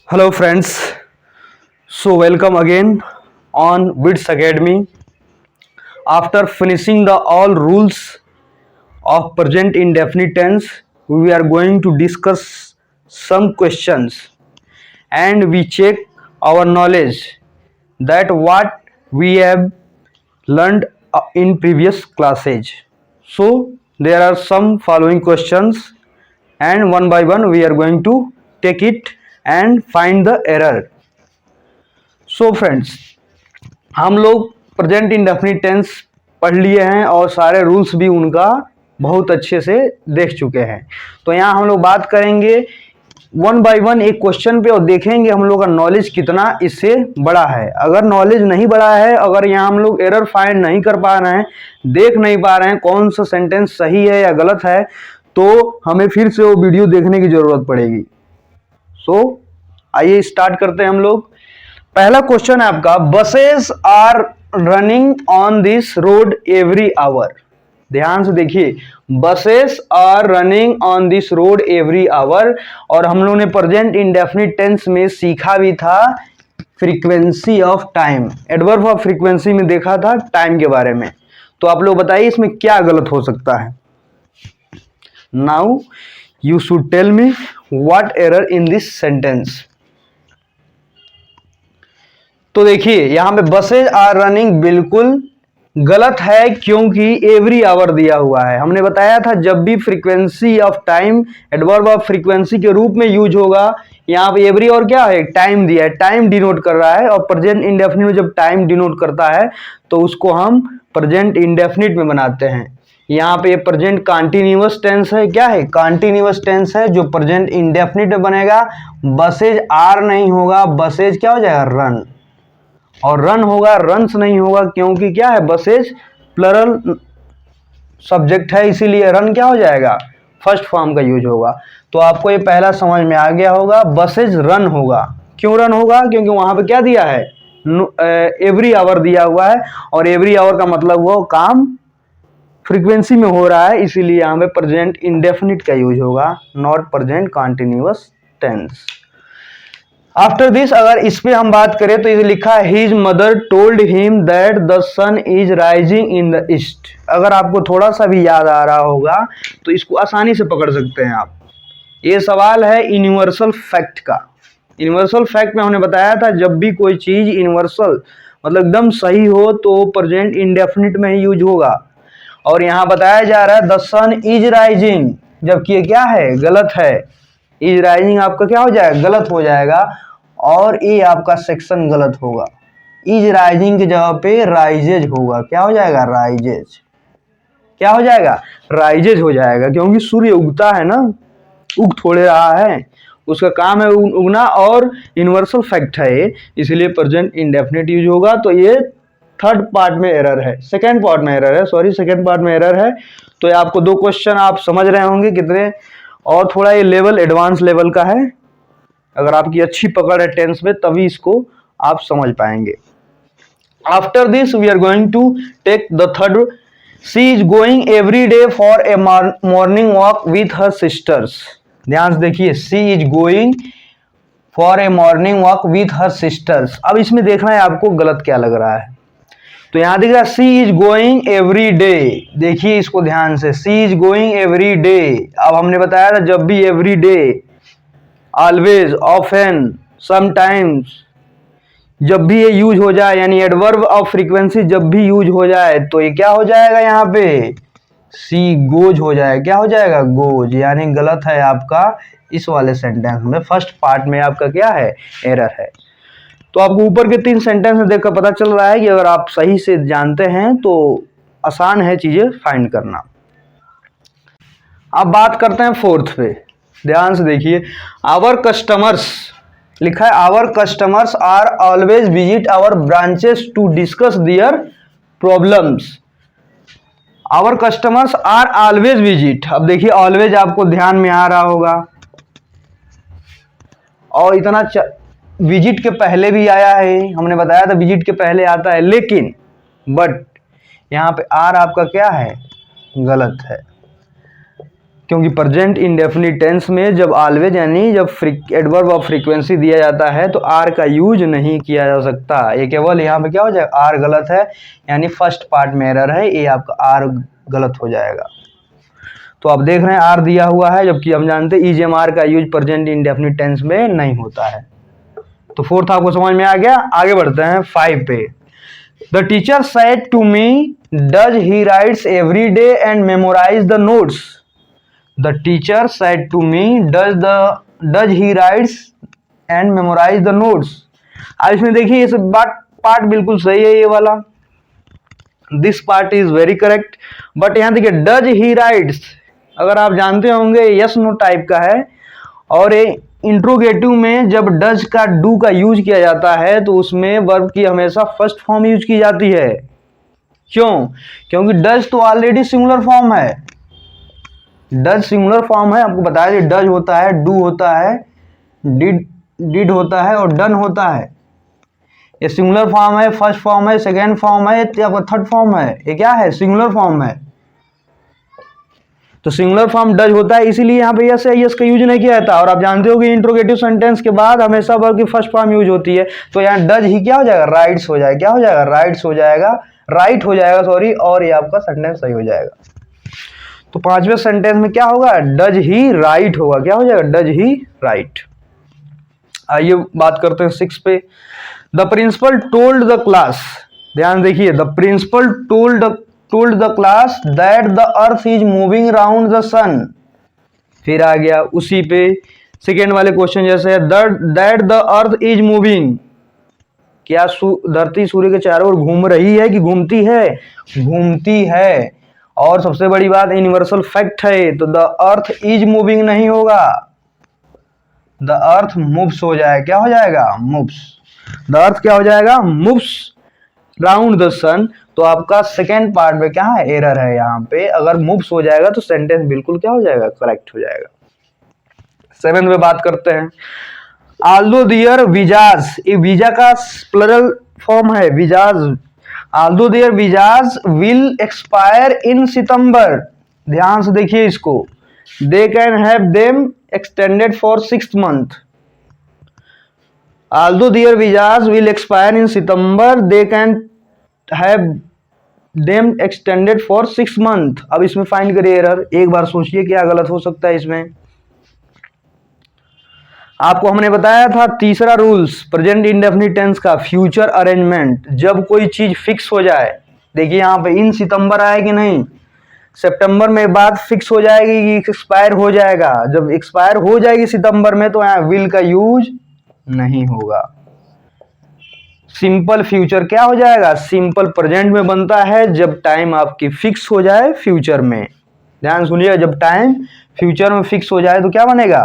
Hello friends, so welcome again on WITS Academy. After finishing the all rules of present indefinite tense, we are going to discuss some questions and we check our knowledge that what we have learned in previous classes. So there are some following questions and one by one we are going to take it and find the error. So friends, हम लोग present indefinite tense पढ़ लिए हैं और सारे rules भी उनका बहुत अच्छे से देख चुके हैं। तो यहाँ हम लोग बात करेंगे वन बाय वन एक क्वेश्चन पे और देखेंगे हम लोग का नॉलेज कितना इससे बड़ा है। अगर नॉलेज नहीं बड़ा है, अगर यहाँ हम लोग एरर फाइंड नहीं कर पा रहे हैं, देख नहीं पा रहे हैं कौन सा सेंटेंस सही है या गलत है, तो हमें फिर से वो वीडियो देखने की जरूरत पड़ेगी। सो आइए स्टार्ट करते हैं हम लोग। पहला क्वेश्चन है आपका, buses are running on this road every hour. ध्यान से देखिए, buses are running on this road every hour. और हम लोगों ने प्रेजेंट इंडेफिनिट टेंस में सीखा भी था frequency of time, adverb of frequency में देखा था टाइम के बारे में। तो आप लोग बताइए इसमें क्या गलत हो सकता है। Now you should tell me what error in this sentence. तो देखिए यहाँ पे बसेज आर रनिंग बिल्कुल गलत है, क्योंकि एवरी आवर दिया हुआ है। हमने बताया था जब भी frequency of time adverb of frequency के रूप में यूज होगा, यहाँ पे एवरी और क्या है, टाइम दिया है, टाइम डिनोट कर रहा है। और प्रेजेंट इंडेफिनिट में जब टाइम डिनोट करता है तो उसको हम प्रेजेंट इंडेफिनिट में बनाते हैं। यहाँ पे प्रेजेंट कॉन्टिन्यूअस टेंस है, क्या है, कॉन्टिन्यूअस टेंस है जो प्रेजेंट इंडेफिनिट में बनेगा। बसेज आर नहीं होगा, बसेज क्या हो जाएगा, रन। और रन होगा, रन्स नहीं होगा, क्योंकि क्या है, बसेज प्लरल सब्जेक्ट है, इसीलिए रन क्या हो जाएगा, फर्स्ट फॉर्म का यूज होगा। तो आपको ये पहला समझ में आ गया होगा, बसेज रन होगा। क्यों रन होगा, क्योंकि वहां पे क्या दिया है, एवरी आवर दिया हुआ है, और एवरी आवर का मतलब वो काम फ्रीक्वेंसी में हो रहा है, इसीलिए यहाँ पे प्रेजेंट इंडेफिनिट का यूज होगा, not present continuous tense. After this अगर इस पे हम बात करें तो इसे लिखा है, his mother told him that the sun is rising in the east. अगर आपको थोड़ा सा भी याद आ रहा होगा तो इसको आसानी से पकड़ सकते हैं आप। ये सवाल है यूनिवर्सल फैक्ट का। यूनिवर्सल फैक्ट में हमने बताया था जब भी कोई चीज यूनिवर्सल मतलब एकदम सही हो तो प्रेजेंट इंडेफिनिट में ही यूज होगा। और यहाँ बताया जा रहा है द सन इज राइजिंग, जबकि ये क्या है, गलत है। इज राइजिंग आपका क्या हो जाएगा, गलत हो जाएगा, और ये आपका सेक्शन गलत होगा। इज राइजिंग की जगह पे राइजेज होगा, क्या हो जाएगा, राइजेज। क्या हो जाएगा, राइजेज हो जाएगा, क्योंकि सूर्य उगता है ना, उग थोड़े रहा है, उसका काम है उगना, और यूनिवर्सल फैक्ट है ये, इसलिए प्रेजेंट इंडेफिनिट यूज होगा। तो ये थर्ड पार्ट में एरर है, सेकेंड पार्ट में एरर है, सॉरी सेकेंड पार्ट में एरर है। तो ये आपको दो क्वेश्चन आप समझ रहे होंगे कितने, और थोड़ा ये लेवल एडवांस लेवल का है। अगर आपकी अच्छी पकड़ है टेंस में तभी इसको आप समझ पाएंगे। After this we are going to take the third. She is going every day for a morning walk with her sisters. ध्यान से देखिए, she is going for a morning walk with her sisters. अब इसमें देखना है आपको गलत क्या लग रहा है। तो यहां दिख रहा है she is going every day, देखिए इसको ध्यान से, she is going every day. अब हमने बताया था जब भी every day, always, often, sometimes, जब भी ये यूज हो जाए, यानी एडवर्ब ऑफ फ्रीक्वेंसी जब भी यूज हो जाए तो ये क्या हो जाएगा, यहाँ पे सी गोज हो जाएगा, क्या हो जाएगा, गोज। यानी गलत है आपका इस वाले सेंटेंस में, फर्स्ट पार्ट में आपका क्या है, एरर है। तो आपको ऊपर के तीन सेंटेंस में देखकर पता चल रहा है कि अगर आप सही से जानते हैं तो आसान है चीजें फाइंड करना। अब बात करते हैं फोर्थ पे, ध्यान से देखिए। आवर कस्टमर्स लिखा है, our customers are always visit our branches to discuss their problems. Our customers are always visit. अब देखिए ऑलवेज आपको ध्यान में आ रहा होगा, और इतना विजिट के पहले भी आया है, हमने बताया था विजिट के पहले आता है, लेकिन बट यहाँ पे आर आपका क्या है, गलत है। क्योंकि प्रेजेंट इंडेफिनिट टेंस में जब ऑलवेज यानी जब एडवर्ब ऑफ फ्रीक्वेंसी दिया जाता है तो आर का यूज नहीं किया जा सकता। ये केवल यहाँ पे क्या हो जाएगा, आर गलत है यानी फर्स्ट पार्ट में एरर है, ये आपका आर गलत हो जाएगा। तो आप देख रहे हैं आर दिया हुआ है, जबकि हम जानते हैं ईजीएमआर का यूज प्रेजेंट इंडेफिनिट टेंस में नहीं होता है। तो फोर्थ आपको समझ में आ गया। आगे बढ़ते हैं 5 पे। The teacher said to me does he writes every day and memorise the notes. The teacher said to me does he writes and memorise the notes. अब इसमें देखिए ये सब पार्ट बिल्कुल सही है, ये वाला this part is very correct. But यहाँ देखिए डज ही राइट्स, अगर आप जानते होंगे यस नो टाइप का है, और ये इंट्रोगेटिव में जब डज का डू का यूज किया जाता है तो उसमें वर्ब की हमेशा फर्स्ट फॉर्म यूज की जाती है। क्यों? क्योंकि डज तो ऑलरेडी सिंगुलर फॉर्म है, डज सिंगुलर फॉर्म है, आपको बताया कि डज होता है, डू होता है, डिड होता है और डन होता है। ये सिंगुलर फॉर्म है, फर्स्ट फॉर्म है, सेकेंड फॉर्म है, या थर्ड फॉर्म है, ये क्या है, सिंगुलर फॉर्म है। तो सिंगुलर फॉर्म डज होता है, इसीलिए यहाँ पे यस है, यस का यूज नहीं किया जाता। और आप जानते हो कि इंट्रोगेटिव सेंटेंस के बाद हमेशा वर्ब की फर्स्ट फॉर्म यूज होती है। तो यहाँ डज ही क्या हो जाएगा, राइट्स हो जाएगा, क्या हो जाएगा, राइट्स हो जाएगा, राइट हो जाएगा सॉरी, और ये आपका सेंटेंस सही हो जाएगा। तो 5वें सेंटेंस में क्या होगा, डज ही राइट होगा, क्या हो जाएगा, डज ही राइट। आइए बात करते हैं 6 पे। The principal told the class, ध्यान देखिए, the principal told the class that the earth is moving round the sun. फिर आ गया उसी पे सेकेंड वाले क्वेश्चन जैसे है, that the earth is moving, क्या धरती सूर्य के चारों ओर घूम रही है कि घूमती है, घूमती है। और सबसे बड़ी बात यूनिवर्सल फैक्ट है, तो द अर्थ इज मूविंग नहीं होगा, द अर्थ मूव्स हो जाएगा, क्या हो जाएगा, मूव्स। द अर्थ क्या हो जाएगा, मूव्स राउंड द सन। तो आपका सेकेंड पार्ट में क्या है, एरर है यहाँ पे। अगर मूव्स हो जाएगा तो सेंटेंस बिल्कुल क्या हो जाएगा, करेक्ट हो जाएगा। 7 में बात करते हैं। आल्दो दियर विजाज, ये वीजा का प्लरल फॉर्म है, विजाज। Although their visas will expire in September, ध्यान से देखिए इसको, they can have them extended for 6 months. Although their visas will expire in September, they can have them extended for 6 months. अब इसमें find करिए error, एक बार सोचिए क्या गलत हो सकता है इसमें। आपको हमने बताया था तीसरा रूल्स प्रेजेंट इंडेफिनिट टेंस का, फ्यूचर अरेंजमेंट। जब कोई चीज फिक्स हो जाए, देखिए यहाँ पे इन सितंबर आए कि नहीं, सितंबर में बात फिक्स हो जाएगी कि एक्सपायर हो जाएगा। जब एक्सपायर हो जाएगी सितंबर में तो यहाँ विल का यूज नहीं होगा। सिंपल फ्यूचर क्या हो जाएगा, सिंपल प्रेजेंट में बनता है जब टाइम आपकी फिक्स हो जाए फ्यूचर में। ध्यान सुनिएगा, जब टाइम फ्यूचर में फिक्स हो जाए तो क्या बनेगा,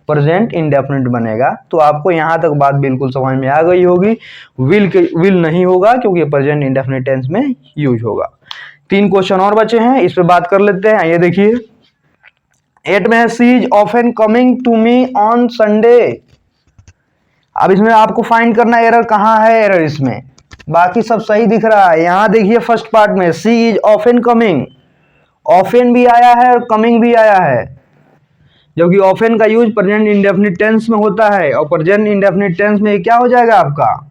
प्रेजेंट इंडेफिनिट बनेगा। तो आपको यहां तक बात बिल्कुल समझ में आ गई होगी। विल नहीं होगा क्योंकि प्रेजेंट इंडेफिनिट टेंस में यूज होगा। 3 क्वेश्चन और बचे हैं, इस पे बात कर लेते हैं। ये देखिए 8 में है, she is often coming to me on Sunday. अब इसमें आपको फाइंड करना एरर कहाँ है, एरर इसमें बाकी सब सही दिख रहा है। यहां देखिए फर्स्ट पार्ट में she is often coming, often भी आया है और कमिंग भी आया है, जबकि ऑफन का यूज प्रेजेंट इंडेफिनिट टेंस में होता है। और प्रेजेंट इंडेफिनिट टेंस में क्या हो जाएगा आपका,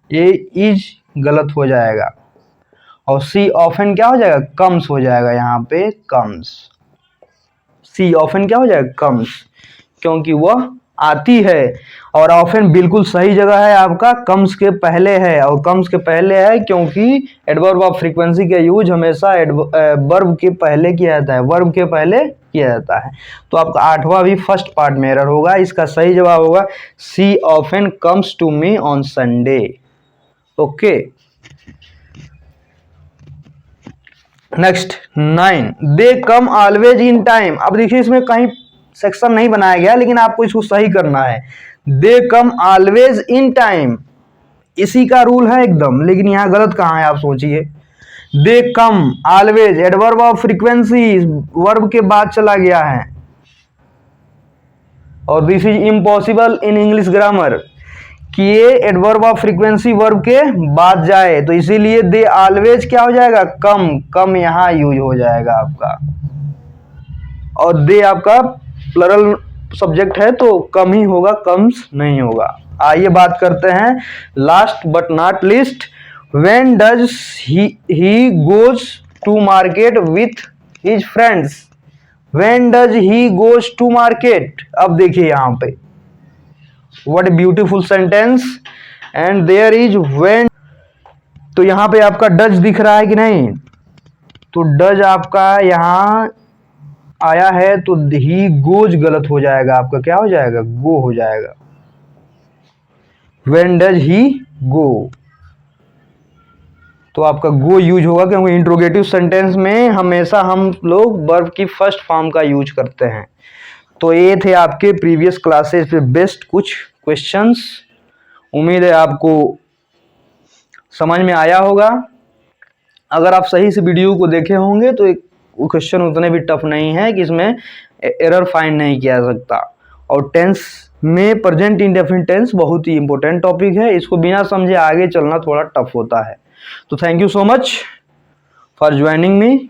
ये इज गलत हो जाएगा। और सी ऑफन क्या हो जाएगा, कम्स हो जाएगा, यहाँ पे कम्स। सी ऑफन क्या हो जाएगा, कम्स, क्योंकि वह आती है। और ऑफन बिल्कुल सही जगह है आपका, कम्स के पहले है। और कम्स के पहले है क्योंकि एडवर्ब ऑफ फ्रीक्वेंसी का यूज हमेशा वर्ब के पहले किया जाता है, वर्ब के पहले किया जाता है। तो आपका 8वां भी फर्स्ट पार्ट में एरर होगा। इसका सही जवाब होगा C often comes to me on Sunday. Okay, next 9, they come always in time. अब देखिए इसमें कहीं सेक्शन नहीं बनाया गया, लेकिन आपको इसको सही करना है। दे कम ऑलवेज इन टाइम, इसी का रूल है एकदम, लेकिन यहां गलत कहां है आप सोचिए। They come always adverb of frequency verb के बाद चला गया है, और this is impossible in English grammar कि ये एडवर्ब ऑफ फ्रीक्वेंसी वर्ब के बाद जाए। तो इसीलिए दे ऑलवेज क्या हो जाएगा, कम, कम यहां यूज हो जाएगा आपका। और दे आपका प्लरल सब्जेक्ट है तो कम ही होगा, कम्स नहीं होगा। आइए बात करते हैं last but not least, when does he goes to market with his friends. When does he goes to market, अब देखिए यहाँ पे what a beautiful sentence, and there is when. तो यहाँ पे आपका डज दिख रहा है कि नहीं, तो डज आपका यहाँ आया है तो ही गोज गलत हो जाएगा, आपका क्या हो जाएगा, गो हो जाएगा। व्हेन डज ही गो, तो आपका गो यूज होगा, क्योंकि इंट्रोगेटिव सेंटेंस में हमेशा हम लोग वर्ब की फर्स्ट फॉर्म का यूज करते हैं। तो ये थे आपके प्रीवियस क्लासेस पे बेस्ट कुछ क्वेश्चंस। उम्मीद है आपको समझ में आया होगा। अगर आप सही से वीडियो को देखे होंगे तो एक क्वेश्चन उतने भी टफ नहीं है कि इसमें एरर फाइंड नहीं किया जा सकता। और टेंस में प्रेजेंट इंडेफिनिट टेंस बहुत ही इंपॉर्टेंट टॉपिक है, इसको बिना समझे आगे चलना थोड़ा टफ होता है। तो thank you so much for joining me.